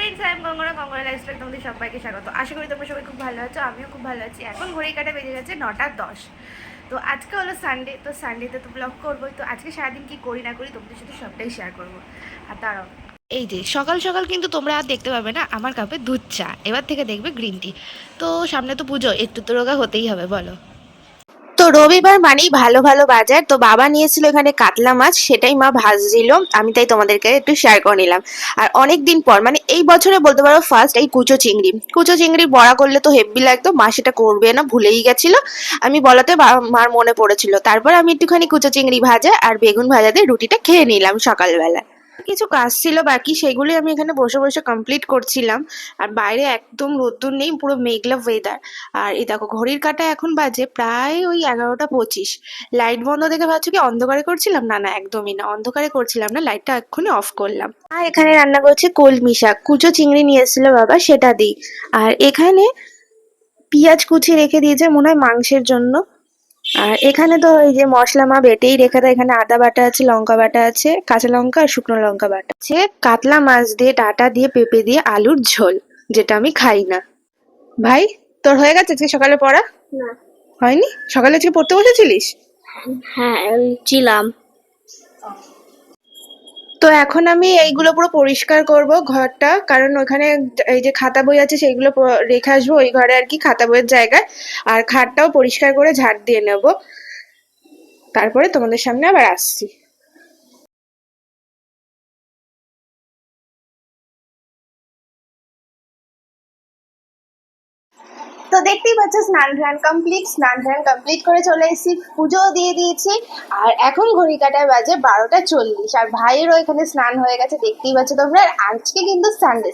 Friends, I am গঙ্গনা, গঙ্গনা lifestyle তোমাদের সবাইকে স্বাগত। আশা করি তোমরা সবাই খুব ভালো আছো, আমিও খুব ভালো আছি। এখন ঘড়ি কাটা বেজে গেছে 9:10। তো আজকে হলো সানডে, তো সানডেতে তো ব্লগ করবোই। তো আজকে সারাদিন কি করি না করি তোমাদের সাথে সবটাই শেয়ার করবো। আর দাঁড়াও, এই যে সকাল সকাল কিন্তু তোমরা আর দেখতে পাবে না আমার কাপে দুধ চা, এবার থেকে দেখবে গ্রিন টি। তো সামনে তো পুজো, একটু তো রোগা হতেই হবে বলো। তো রবিবার মানেই ভালো ভালো বাজার। তো বাবা নিয়েছিল এখানে কাতলা মাছ, সেটাই মা ভাজছিল, আমি তাই তোমাদেরকে একটু শেয়ার করে নিলাম। আর অনেক দিন পর, মানে এই বছরে বলতে পারো ফার্স্ট এই কুচো চিংড়ি বড়া করলে তো হেভি লাগতো, মা সেটা করবে না ভুলেই গেছিল। আমি বলাতে মার মনে পড়েছিল, তারপর আমি একটুখানি কুচো চিংড়ি ভাজা আর বেগুন ভাজা দিয়ে রুটিটা খেয়ে নিলাম সকালবেলা। কিছু কাজ ছিল বাকি, সেগুলি আমি এখানে বসে বসে কমপ্লিট করছিলাম। আর বাইরে একদম রোদ্দুর নেই, পুরো মেঘলা ওয়েদার। আর এই দেখো ঘড়ির কাঁটা এখন বাজে প্রায় ওই 11টা 25। লাইট বন্ধ দেখে ভাবছো কি অন্ধকারে করছিলাম? না না, একদমই না, অন্ধকারে করছিলাম না, লাইটটা এক্ষুনি অফ করলাম। আর এখানে রান্না করছে কলমি শাক, কুচো চিংড়ি নিয়ে এসেছিল বাবা, সেটা দিই। আর এখানে পেঁয়াজ কুচি রেখে দিয়েছে মনে হয় মাংসের জন্য। আর এখানে তো এই যে মশলা মা বেটেই রেখে দেয়, এখানে আদা বাটা আছে, লঙ্কা বাটা আছে, কাঁচা লঙ্কা আর শুকনো লঙ্কা বাটা আছে। কাতলা মাছ দিয়ে, ডাঁটা দিয়ে, পেঁপে দিয়ে আলুর ঝোল, যেটা আমি খাই না। ভাই, তোর হয়ে গেছে আজকে সকালে পড়া? না। হয়নি? সকালে আজকে পড়তে বসেছিলিস? হ্যাঁ, ছিলাম। তো এখন আমি এইগুলো পুরো পরিষ্কার করব ঘরটা, কারণ ওখানে এই যে খাতা বই আছে সেইগুলো রেখে আসবো ওই ঘরে আর কি, খাতা বইয়ের জায়গায়। আর খাটটাও পরিষ্কার করে ঝাড় দিয়ে নেব, তারপরে তোমাদের সামনে আবার আসছি। তো দেখতেই পাচ্ছ স্নান ধ্যান কমপ্লিট করে চলে এসেছি, পুজোও দিয়ে দিয়েছি। আর এখন ঘড়ি কাটায় বাজে 12টা 40। আর ভাইয়েরও এখানে স্নান হয়ে গেছে, দেখতেই পাচ্ছ তোমরা। আর আজকে কিন্তু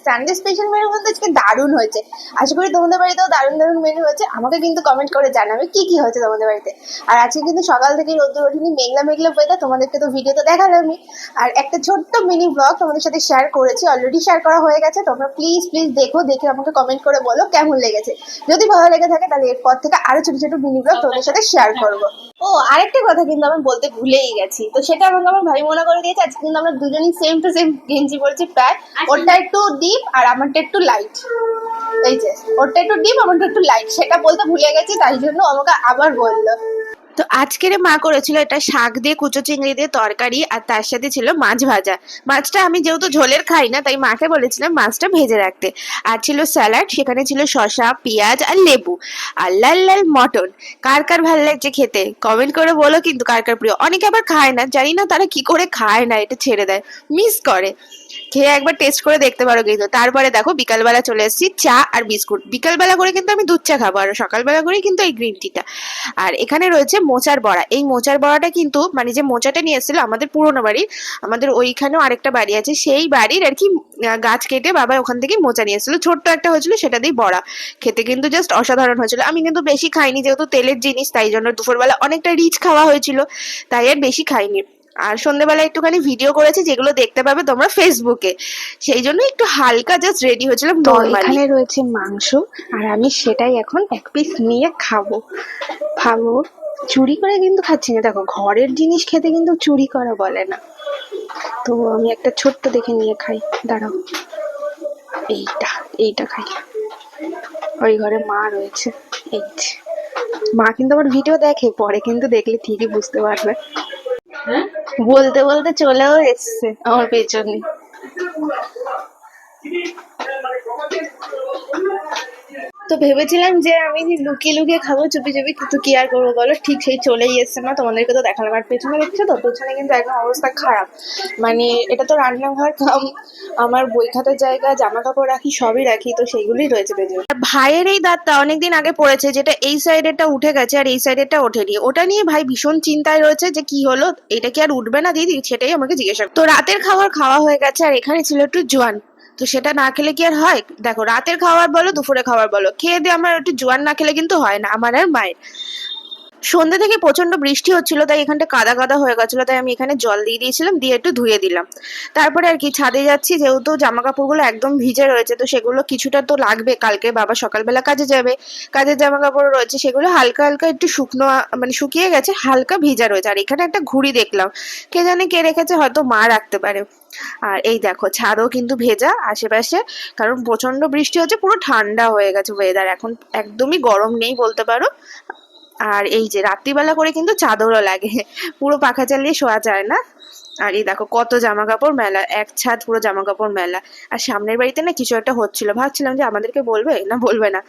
সানডে স্পেশাল মেনু বলতে আজকে দারুণ হয়েছে। আশা করি তোমাদের বাড়িতেও দারুণ দারুণ মেনু হয়েছে, আমাকে কিন্তু কমেন্ট করে জানাবে কি কি হয়েছে তোমাদের বাড়িতে। আর আজকে কিন্তু সকাল থেকেই রোদ্দুর ওঠেনি, মেঘলা মেঘলা ওয়েদার, তোমাদেরকে তো ভিডিওতে দেখালামই। আর একটা ছোট্ট মিনি ব্লগ তোমাদের সাথে শেয়ার করেছি, অলরেডি শেয়ার করা হয়ে গেছে। তোমরা প্লিজ প্লিজ দেখো, দেখে আমাকে কমেন্ট করে বলো কেমন লেগেছে। যদি ভালো লেগে থাকে তাহলে এরপর থেকে আরো ছোট ছোট মিনি ব্লগ তোমাদের সাথে শেয়ার করবো। ও আরেকটা কথা কিন্তু আমি বলতে ভুলেই গেছি, তো সেটা আমাকে আমার ভাই মনে করে দিয়েছে। আজকে কিন্তু আমরা দুজনই সেম টু সেম গেঞ্জি পরেছি প্রায়, ওরটা একটু ডিপ আর আমারটা একটু লাইট। এই যে ওরটা একটু ডিপ, আমারটা একটু লাইট, সেটা বলতে ভুলে গেছি, তাই জন্য আমাকে আবার বললো। তো আজকের মা করেছিল এটা শাক দিয়ে, কুচো চিংড়ি দিয়ে তরকারি, আর তার সাথে ছিল মাছ ভাজা। মাছটা আমি যেহেতু ঝোলের খাই না, তাই মাকে বলেছিলাম মাছটা ভেজে রাখতে। আর ছিল স্যালাড, সেখানে ছিল শসা, পেঁয়াজ আর লেবু। আর লাল লাল মটন। কার কার ভালো লাগছে খেতে কমেন্ট করে বলো, কিন্তু কার কার প্রিয়। অনেকে আবার খায় না, জানি না তারা কি করে খায় না, এটা ছেড়ে দেয়, মিস করে। খেয়ে একবার টেস্ট করে দেখতে পারো কিন্তু। তারপরে দেখো বিকালবেলা চলে এসেছি, চা আর বিস্কুট। বিকালবেলা করে কিন্তু আমি দুধ চা খাবো, আর সকালবেলা করে কিন্তু এই গ্রিন টিটা। আর এখানে রয়েছে মোচার বড়া। এই মোচার বড়াটা কিন্তু মানে যে মোচাটা নিয়ে এসেছিল আমাদের পুরোনো বাড়ির, আমাদের ওইখানেও আরেকটা বাড়ি আছে, সেই বাড়ির আর কি গাছ কেটে বাবা ওখান থেকে মোচা নিয়ে এসেছিল, ছোট্ট একটা হয়েছিল, সেটা দিয়ে বড়া। খেতে কিন্তু জাস্ট অসাধারণ হয়েছিল। আমি কিন্তু বেশি খাইনি, যেহেতু তেলের জিনিস, তাই জন্য দুপুরবেলা অনেকটা রিচ খাওয়া হয়েছিল, তাই আর বেশি খাইনি। আর সন্ধ্যেবেলা একটুখানি ভিডিও করেছি, যেগুলো দেখতে পাবে তোমরা ফেসবুকে, সেই জন্য একটু হালকা জাস্ট রেডি হয়েছিলাম নরমালি। এখানে রয়েছে মাংস, আর আমি সেটাই এখন এক পিস নিয়ে খাবো। খাবো, চুরি করে কিন্তু খাচ্ছি না, দেখো ঘরের জিনিস খেতে কিন্তু চুরি করা বলে না। তো আমি একটা ছোট্ট দেখে নিয়ে খাই, দাঁড়াও। এইটা এইটা খাই। ওই ঘরে মা রয়েছে, এই যে। মা কিন্তু আমার ভিডিও দেখে, পরে কিন্তু দেখলে ঠিকই বুঝতে পারবে। বলতে বলতে চলেও এসছে আমার পেছনে। তো ভেবেছিলাম যে আমি লুকিয়ে লুকিয়ে খাবো চুপি চুপি, কিন্তু কি আর করবো বলো, ঠিক সেই চলেই এসছে। না তোমাদেরকে তো দেখালাম। আর পেছনে দেখছো তো, পেছনে কিন্তু একদম অবস্থা খারাপ। মানে এটা তো রান্নাঘর কাম আমার বই খাতার জায়গা, জামা কাপড় রাখি, সবই রাখি, তো সেইগুলোই রয়েছে পেছনে। আর ভাইয়ের এই দাঁতটা অনেকদিন আগে পড়েছে, যেটা এই সাইডেরটা উঠে গেছে আর এই সাইডেরটা ওঠেনি, ওটা নিয়ে ভাই ভীষণ চিন্তায় রয়েছে যে কি হলো, এটা কি আর উঠবে না দিদি, সেটাই আমাকে জিজ্ঞাসা। তো রাতের খাবার খাওয়া হয়ে গেছে, আর এখানে ছিল একটু জোয়ান। তো সেটা না খেলে কি আর হয়? দেখো রাতের খাবার বলো দুপুরে খাবার বলো, খেয়ে দিয়ে আমার একটু জোয়ান না খেলে কিন্তু হয় না, আমার আর মায়ের। সন্ধ্যে থেকে প্রচন্ড বৃষ্টি হচ্ছিল, তাই এখানটা কাদা কাদা হয়ে গেছিলো, তাই আমি এখানে জল দিয়ে দিয়েছিলাম, দিয়ে একটু ধুয়ে দিলাম। তারপরে আর কি ছাদে যাচ্ছি, যেহেতু জামা কাপড়গুলো একদম ভিজে রয়েছে, তো সেগুলো কিছুটা তো লাগবে, কালকে বাবা সকালবেলা কাজে যাবে, কাজের জামা কাপড় রয়েছে, সেগুলো হালকা হালকা একটু শুকনো মানে শুকিয়ে গেছে, হালকা ভিজা রয়েছে। আর এখানে একটা ঘুড়ি দেখলাম, কে জানে কে রেখেছে, হয়তো মা রাখতে পারে। আর এই দেখো ছাদও কিন্তু ভেজা আশেপাশে, কারণ প্রচন্ড বৃষ্টি হচ্ছে, পুরো ঠান্ডা হয়ে গেছে ওয়েদার, এখন একদমই গরম নেই বলতে পারো। আর এই যে রাত্রিবেলা করে কিন্তু চাদরও লাগে, পুরো পাখা চালিয়ে শোয়া যায় না। আর এই দেখো কত জামা কাপড় মেলা, এক ছাদ পুরো জামা কাপড় মেলা। আর সামনের বাড়িতে না কিছু একটা হচ্ছিল, ভাবছিলাম যে আমাদেরকে বলবে না বলবে না,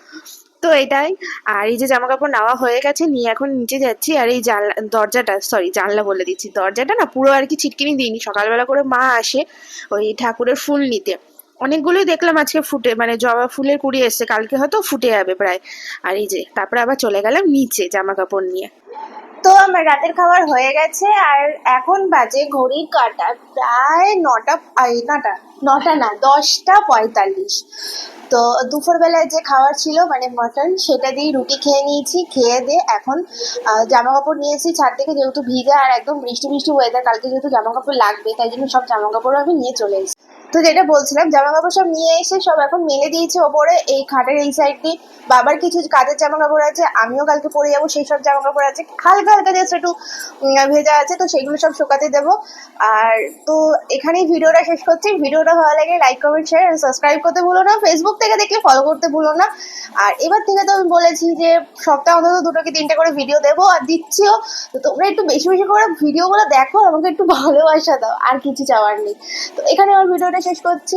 তো এটাই। আর এই যে জামা কাপড় নেওয়া হয়ে গেছে, নিয়ে এখন নিচে যাচ্ছি। আর এই জানলা দরজাটা, সরি জানলা বলে দিচ্ছি, দরজাটা না পুরো আর কি ছিটকিনি দিইনি, সকালবেলা করে মা আসে ওই ঠাকুরের ফুল নিতে, অনেকগুলোই দেখলাম আজকে ফুটে, মানে জবা ফুলের কুড়ি এসছে, কালকে হয়তো ফুটে যাবে প্রায়। আর এই যে তারপরে আবার চলে গেলাম নিচে জামা কাপড় নিয়ে। তো আমার রাতের খাবার হয়ে গেছে, আর এখন বাজে ঘড়ির কাঁটা প্রায় নটা, নটা না 10টা 45। তো দুপুরবেলায় যে খাবার ছিল মানে মটন, সেটা দিয়ে রুটি খেয়ে নিয়েছি, খেয়ে দিয়ে এখন জামা কাপড় নিয়েছি ছাদ থেকে, যেহেতু ভিজা আর একদম বৃষ্টি বৃষ্টি ওয়েদার, কালকে যেহেতু জামা কাপড় লাগবে, তাই জন্য সব জামা কাপড় আমি নিয়ে চলে এসেছি। তো যেটা বলছিলাম, জামা কাপড় সব নিয়ে এসে সব এখন মেলে দিয়েছে ওপরে, এই খাটের এই সাইড দিয়ে। বাবার কিছু কাজের জামা কাপড় আছে, আমিও কালকে পরে যাবো, সেই সব জামা কাপড় আছে, হালকা হালকা জাস্ট একটু ভেজা আছে, তো সেইগুলো সব শুকাতে দেবো। আর তো এখানেই ভিডিওটা শেষ করছি। ভিডিওটা ভালো লাগে লাইক কমেন্ট শেয়ার সাবস্ক্রাইব করতে ভুলো না, ফেসবুক থেকে দেখলে ফলো করতে ভুলো না। আর এবার থেকে তো আমি বলেছি যে সপ্তাহে অন্তত 2 কি 3টে করে ভিডিও দেবো, আর দিচ্ছিও। তো তোমরা একটু বেশি বেশি করে ভিডিওগুলো দেখো, আমাকে একটু ভালোবাসা দাও, আর কিছু চাওয়ার নেই। তো এখানে আমার ভিডিওটা শেষ করছি।